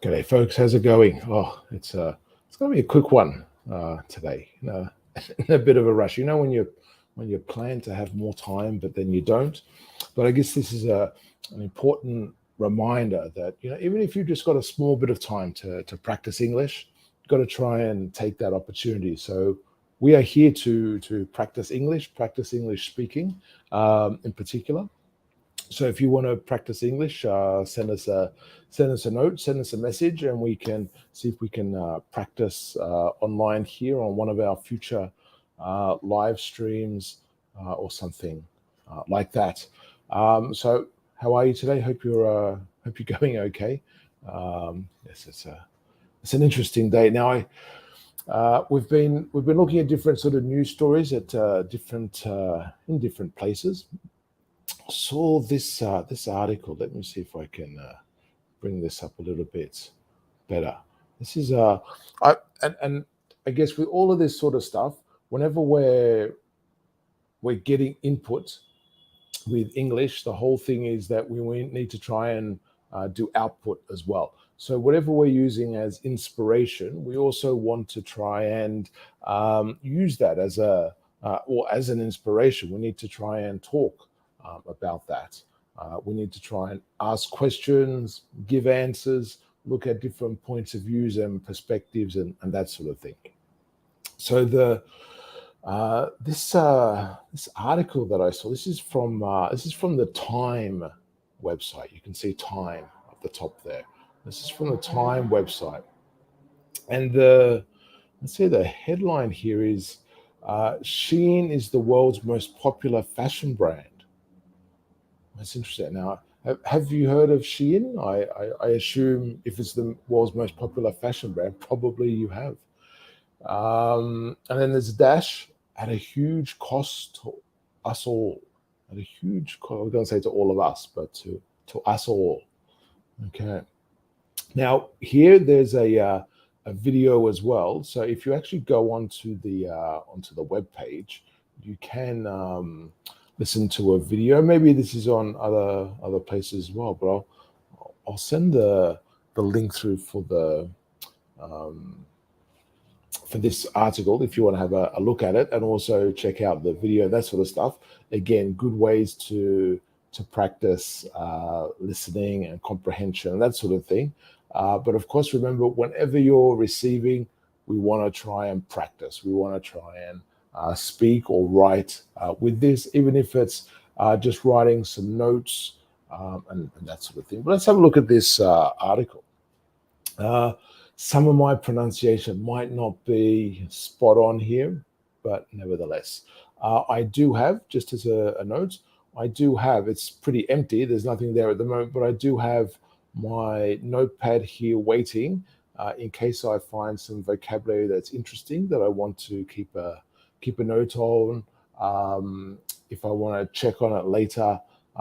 G'day, folks. How's it going? It's going to be a quick one today. In a bit of a rush. You know when you plan to have more time, but then you don't. But I guess this is an important reminder that even if you've just got a small bit of time to practice English, you've got to try and take that opportunity. So we are here to practice English speaking in particular. So if you want to practice English, send us a note, send us a message, and we can see if we can practice online here on one of our future live streams or something like that. So how are you today? Hope you're going okay. Yes, it's an interesting day. Now we've been looking at different sort of news stories at different in different places. Saw this article. Let me see if I can bring this up a little bit better. This is and I guess with all of this sort of stuff, whenever we're getting input with English, the whole thing is that we need to try and do output as well. So whatever we're using as inspiration, we also want to try and use that as as an inspiration. We need to try and talk about that. We need to try and ask questions, give answers, look at different points of views and perspectives, and that sort of thing. So this article that I saw, this is from the Time website. You can see Time at the top there. This is from the Time website, and let's say the headline here is Shein is the world's most popular fashion brand. That's interesting. Now, have you heard of Shein? I assume if it's the world's most popular fashion brand, probably you have. And then there's Dash at a huge cost to us all. At a huge cost, I'm going to say to all of us, but to us all. Okay. Now here there's a video as well. So if you actually go onto the web page, you can listen to a video. Maybe this is on other places as well, but I'll send the link through for this article if you want to have a look at it and also check out the video, that sort of stuff. Again, good ways to practice listening and comprehension, that sort of thing. But of course, remember, whenever you're receiving, we want to try and practice. We want to try and speak or write with this, even if it's just writing some notes and that sort of thing. But let's have a look at this article. Some of my pronunciation might not be spot on here, but nevertheless, I do have, just as a note, it's pretty empty. There's nothing there at the moment, but I do have my notepad here waiting in case I find some vocabulary that's interesting that I want to keep a note on. If I want to check on it later,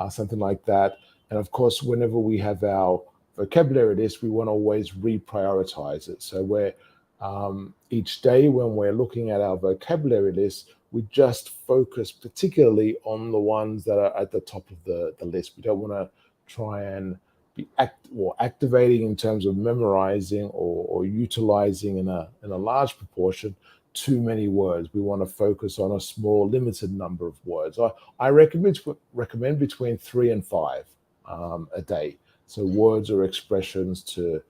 something like that. And of course, whenever we have our vocabulary list, we want to always reprioritize it. So we're each day when we're looking at our vocabulary list, we just focus particularly on the ones that are at the top of the list. We don't want to try and be activating in terms of memorizing or utilizing in a large proportion too many words. We want to focus on a small, limited number of words. I recommend between 3 and 5 a day. So words or expressions to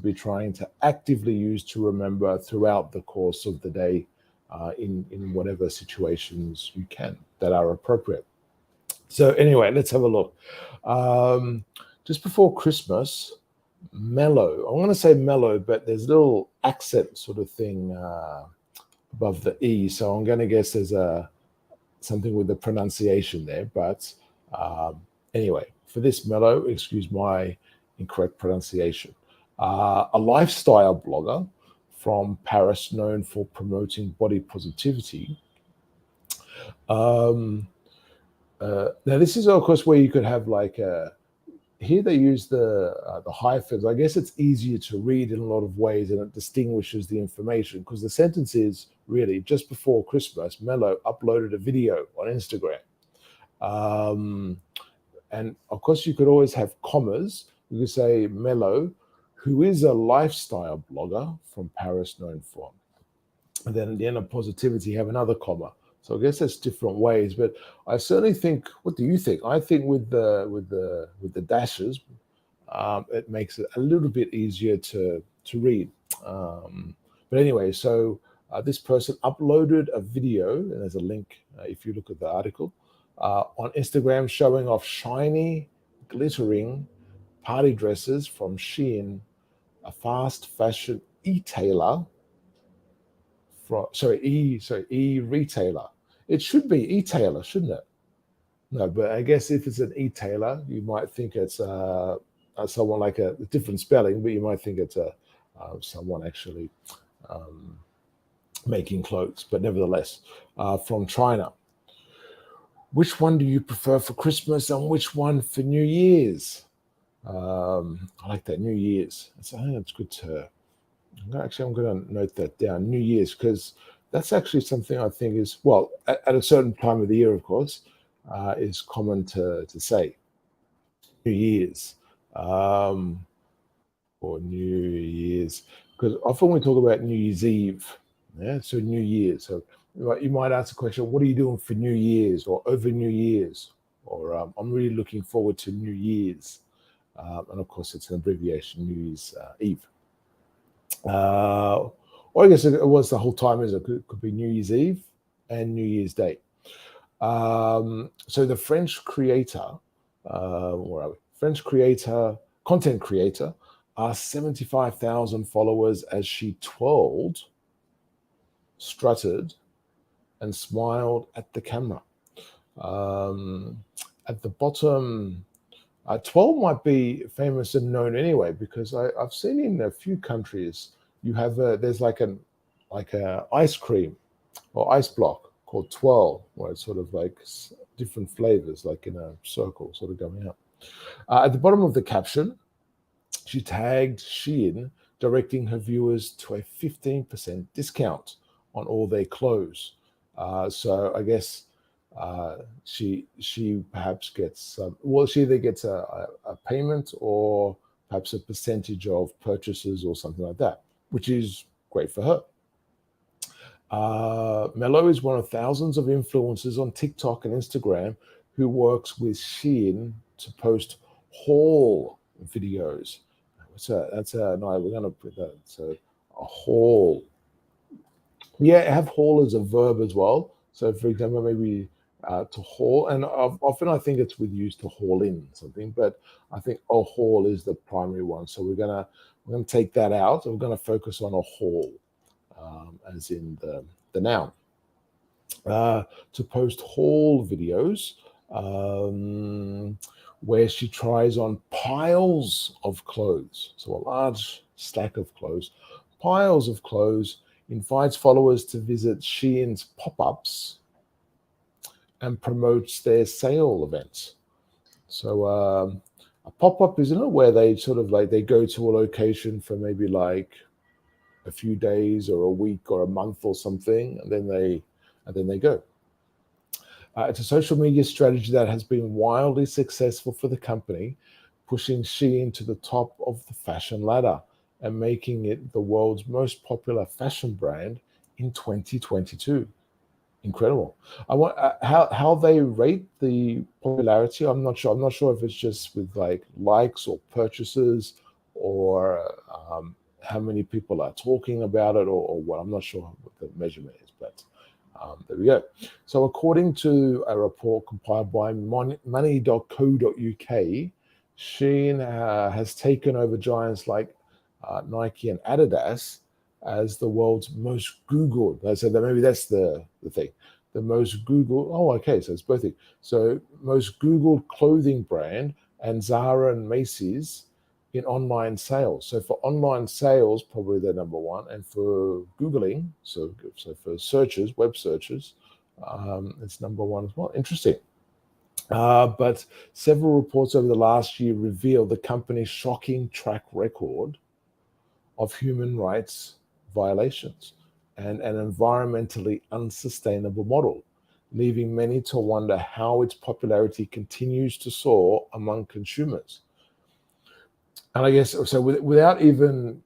be trying to actively use to remember throughout the course of the day in whatever situations you can that are appropriate. So anyway, let's have a look. Just before Christmas, mellow. I want to say mellow, but there's a little accent sort of thing above the E. So I'm going to guess there's something with the pronunciation there. But anyway, for this mellow, excuse my incorrect pronunciation, a lifestyle blogger from Paris known for promoting body positivity. Now, this is, of course, where you could have here they use the hyphens. I guess it's easier to read in a lot of ways, and it distinguishes the information because the sentence is really just before Christmas, Mello uploaded a video on Instagram. And of course, you could always have commas. You could say Mello, who is a lifestyle blogger from Paris known for. And then at the end of positivity, you have another comma. So I guess there's different ways, but I certainly think. What do you think? I think with the dashes, it makes it a little bit easier to read. Um, but anyway, so this person uploaded a video, and there's a link if you look at the article on Instagram showing off shiny, glittering party dresses from Shein, a fast fashion e-tailer from e-retailer. It should be e-tailer, shouldn't it? No, but I guess if it's an e-tailer, you might think it's someone like a different spelling, but you might think it's someone actually um, making clothes. But nevertheless, from China. Which one do you prefer for Christmas and which one for New Year's? I like that New Year's. I think it's good to. I'm going to note that down. New Year's, because that's actually something I think is well at a certain time of the year, of course, is common to say. New Year's um, or New Year's, because often we talk about New Year's Eve. Yeah, so New Year's. So you might ask the question, "What are you doing for New Year's or over New Year's?" Or "I'm really looking forward to New Year's," and of course, it's an abbreviation, New Year's Eve. Or I guess it was the whole time, is it could be New Year's Eve and New Year's Day. So the French creator, where are we? French creator, content creator, 75,000 followers as she twirled, strutted, and smiled at the camera. Um, at the bottom, 12 might be famous and known anyway, because I've seen in a few countries there's like a ice cream or ice block called twirl, where it's sort of like different flavors, like in a circle, sort of going up. At the bottom of the caption, she tagged Shein, directing her viewers to a 15% discount on all their clothes. So I guess she perhaps gets well, she either gets a payment or perhaps a percentage of purchases or something like that, which is great for her. Mello is one of thousands of influencers on TikTok and Instagram who works with Shein to post haul videos. No, we're going to put that. So a haul. Yeah, have haul as a verb as well. So, for example, maybe to haul, and often I think it's with used to haul in something, but I think a haul is the primary one. So we're gonna take that out, and we're gonna focus on a haul, as in the noun. To post haul videos, um, where she tries on piles of clothes, so a large stack of clothes, piles of clothes, invites followers to visit Shein's pop-ups and promotes their sale events. So a pop-up, isn't it, where they sort of like they go to a location for maybe like a few days or a week or a month or something, and then they go. It's a social media strategy that has been wildly successful for the company, pushing Shein to the top of the fashion ladder and making it the world's most popular fashion brand in 2022. Incredible. I want how they rate the popularity. I'm not sure. I'm not sure if it's just with like likes or purchases, or how many people are talking about it, or what. I'm not sure what the measurement is, but there we go. So, according to a report compiled by money.co.uk, Shein has taken over giants like Nike and Adidas as the world's most Googled. I said that maybe that's the thing. The most Googled. Oh, okay. So it's both things. So most Googled clothing brand, and Zara and Macy's in online sales. So for online sales, probably they're number one, and for Googling, so for searches, web searches, it's number one as well. Interesting. But several reports over the last year reveal the company's shocking track record of human rights violations and an environmentally unsustainable model, leaving many to wonder how its popularity continues to soar among consumers. And I guess so, without even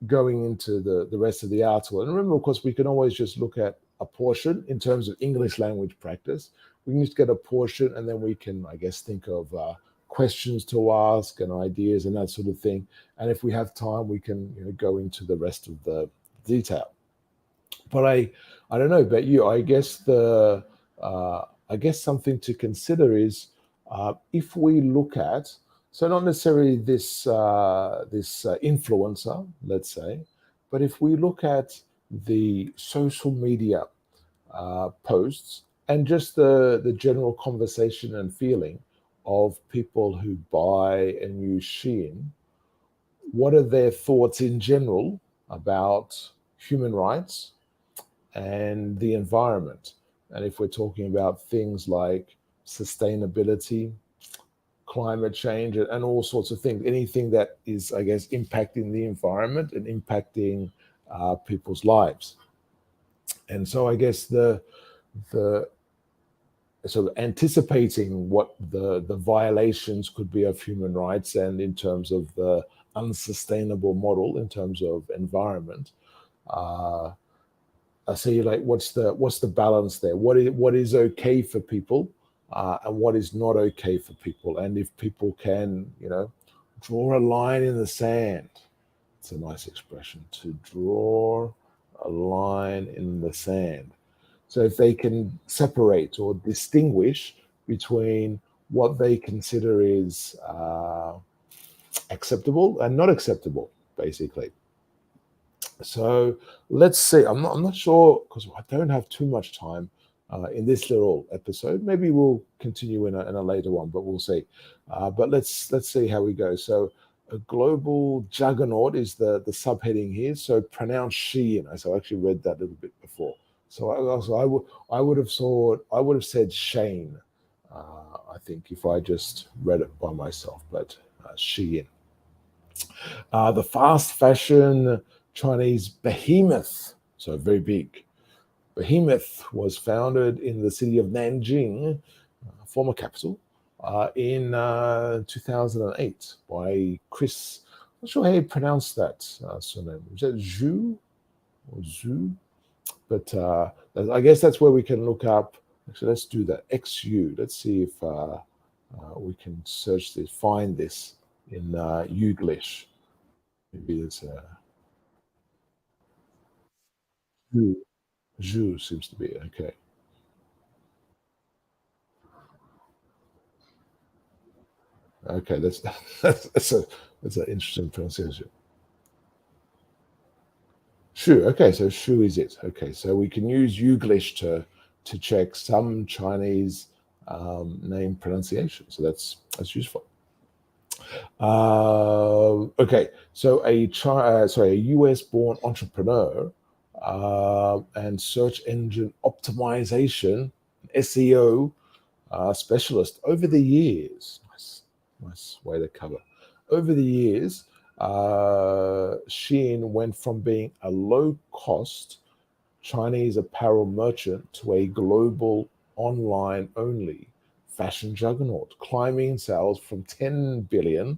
going into the rest of the article. And remember, of course, we can always just look at a portion in terms of English language practice. We can just get a portion, and then we can, I guess, think of questions to ask and ideas and that sort of thing. And if we have time, we can go into the rest of the detail. But I don't know about you. I guess something to consider is if we look at, so not necessarily this influencer, let's say, but if we look at the social media posts and just the general conversation and feeling of people who buy and use Shein, what are their thoughts in general about human rights and the environment? And if we're talking about things like sustainability, climate change, and all sorts of things, anything that is, I guess, impacting the environment and impacting people's lives. And so I guess the sort of anticipating what the violations could be of human rights and in terms of the unsustainable model in terms of environment. I see, like, what's the balance there? What is okay for people, and what is not okay for people? And if people can, draw a line in the sand. It's a nice expression, to draw a line in the sand. So if they can separate or distinguish between what they consider is acceptable and not acceptable, basically. So let's see. I'm not sure because I don't have too much time in this little episode. Maybe we'll continue in a later one, but we'll see. But let's see how we go. So a global juggernaut is the subheading here. So pronounce Shein. So I actually read that a little bit before. So I would have said Shane. I think if I just read it by myself, but Shein. The fast fashion Chinese behemoth, so very big. Behemoth was founded in the city of Nanjing, former capital, in 2008 by Chris. I'm not sure how you pronounce that surname. Is that Zhu or Zhu? But I guess that's where we can look up. Actually, let's do that. XU. Let's see if we can search this, find this in Youglish. Maybe it's Zhu. Zhu seems to be okay. Okay, that's that's an interesting pronunciation. Shu. Okay, so Shu is it. Okay, so we can use Youglish to check some Chinese name pronunciation. So that's useful. Okay, so a US-born entrepreneur and search engine optimization (SEO) specialist over the years. Nice way to cover. Over the years, Shein went from being a low-cost Chinese apparel merchant to a global online-only fashion juggernaut, climbing sales from $10 billion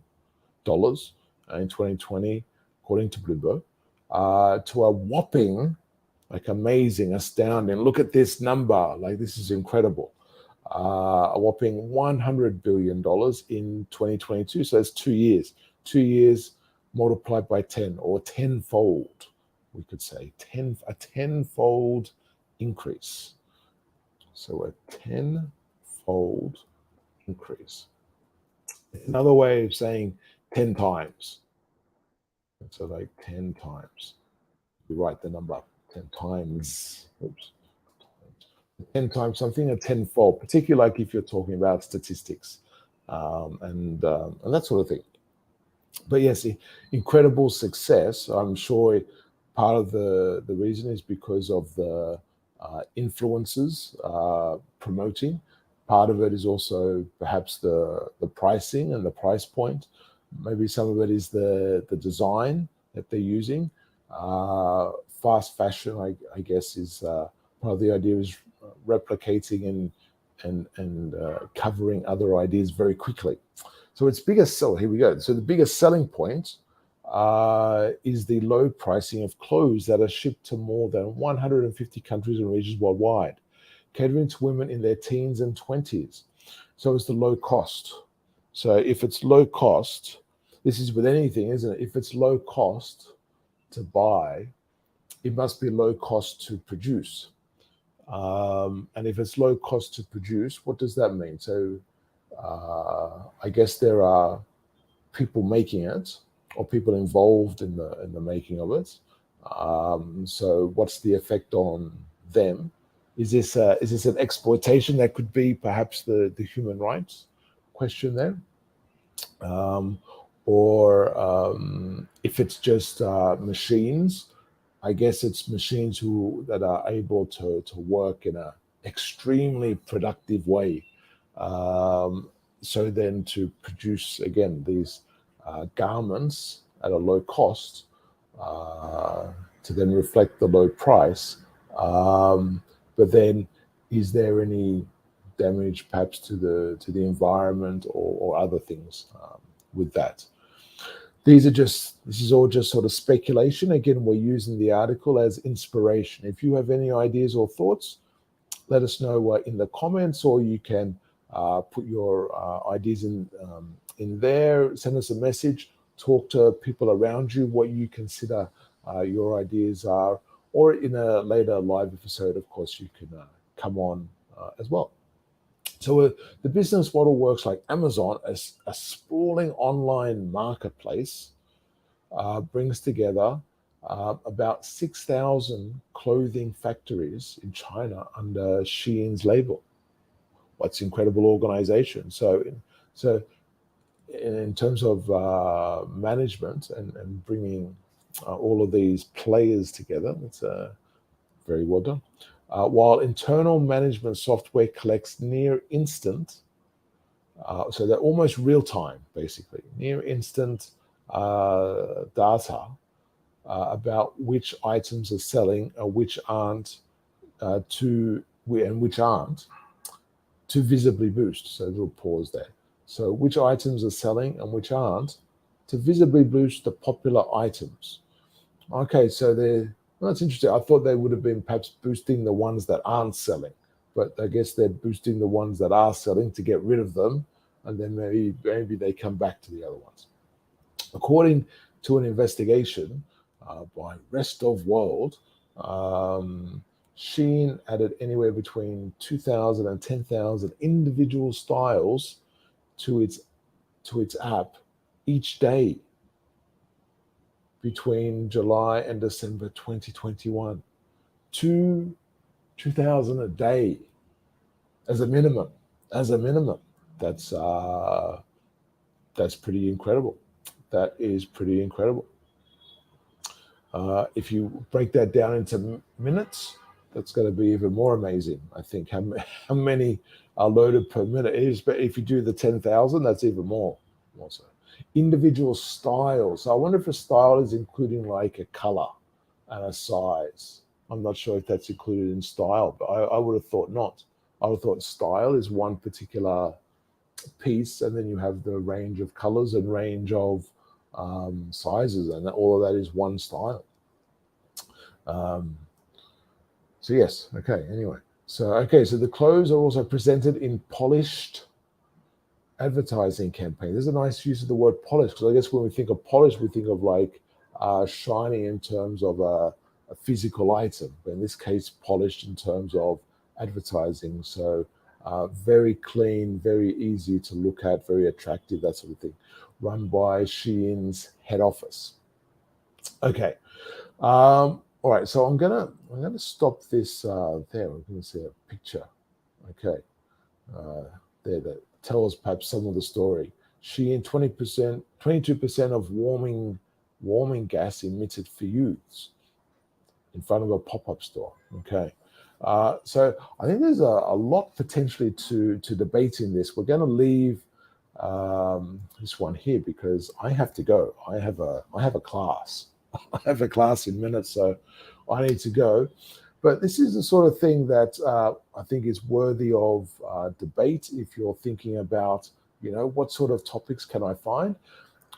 in 2020, according to Bloomberg, to a whopping, like, amazing, astounding. Look at this number. Like, this is incredible. A whopping $100 billion in 2022. So that's 2 years. 2 years multiplied by 10, or tenfold, we could say. A tenfold increase. So a tenfold increase. Another way of saying 10 times. So like 10 times. We write the number 10 times. Oops. 10 times something, a tenfold, particularly like if you're talking about statistics and that sort of thing. But yes, incredible success. I'm sure part of the reason is because of the influencers promoting. Part of it is also perhaps the pricing and the price point. Maybe some of it is the design that they're using. Fast fashion, I guess, is part of the idea is replicating and covering other ideas very quickly. So its biggest sell, here we go. So the biggest selling point is the low pricing of clothes that are shipped to more than 150 countries and regions worldwide, catering to women in their teens and 20s. So it's the low cost. So if it's low cost, this is with anything, isn't it? If it's low cost to buy, it must be low cost to produce. And if it's low cost to produce, what does that mean? So I guess there are people making it or people involved in the making of it. So what's the effect on them? Is this an exploitation that could be perhaps the human rights question there? Or if it's just machines, I guess it's machines that are able to work in an extremely productive way. So then to produce, again, these garments at a low cost to then reflect the low price. But then is there any damage perhaps to the environment or other things with that? This is all just sort of speculation. Again, we're using the article as inspiration. If you have any ideas or thoughts, let us know in the comments, or you can put your ideas in there, send us a message, talk to people around you what you consider your ideas are, or in a later live episode, of course, you can come on as well. So the business model works like Amazon, as a sprawling online marketplace, brings together about 6,000 clothing factories in China under Shein's label. What's incredible organization. So in terms of management and bringing all of these players together, it's very well done. While internal management software collects near instant, so they're almost real time, basically, near instant data about which items are selling or which aren't, and which aren't, to visibly boost. So a little pause there. So which items are selling and which aren't, to visibly boost the popular items. Okay, so that's interesting. I thought they would have been perhaps boosting the ones that aren't selling, but I guess they're boosting the ones that are selling to get rid of them, and then maybe they come back to the other ones. According to an investigation by Rest of World, Shein added anywhere between 2,000 and 10,000 individual styles to its app each day between July and December 2021. 2,000 a day as a minimum. That's pretty incredible. That is pretty incredible. If you break that down into minutes, that's going to be even more amazing. I think how many are loaded per minute is, but if you do the 10,000, that's even more so. Individual styles. So I wonder if a style is including like a color and a size. I'm not sure if that's included in style, but I would have thought not. I would have thought style is one particular piece, and then you have the range of colors and range of sizes, and all of that is one style. So yes, okay, anyway. So the clothes are also presented in polished advertising campaign. There's a nice use of the word polish, because I guess when we think of polish, we think of like shiny in terms of a physical item, but in this case, polished in terms of advertising. So very clean, very easy to look at, very attractive, that sort of thing. Run by Shein's head office. Okay. All right, so I'm gonna stop this there. We're gonna see a picture. Okay, there that tells perhaps some of the story. Shein 22% of warming gas emitted for youths in front of a pop-up store. Okay, so I think there's a lot potentially to debate in this. We're going to leave this one here because I have to go. I have a class. I have a class in minutes, so I need to go. But this is the sort of thing that I think is worthy of debate if you're thinking about You know, what sort of topics can I find?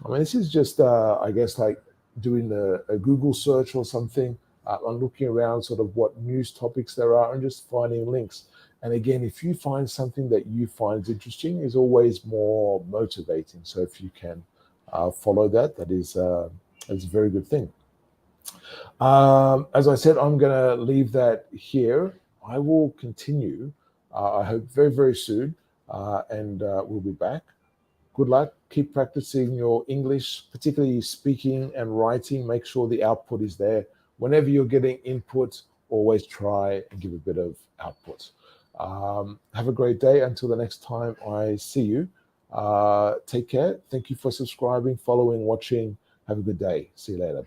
I mean, this is just, I guess, like doing a Google search or something. I'm looking around sort of what news topics there are and just finding links. And again, if you find something that you find interesting, is always more motivating. So if you can follow that, that's a very good thing. As I said, I'm going to leave that here. I will continue, I hope, very, very soon. And we'll be back. Good luck. Keep practicing your English, particularly speaking and writing. Make sure the output is there. Whenever you're getting input, always try and give a bit of output. Have a great day. Until the next time I see you. Take care. Thank you for subscribing, following, watching. Have a good day. See you later.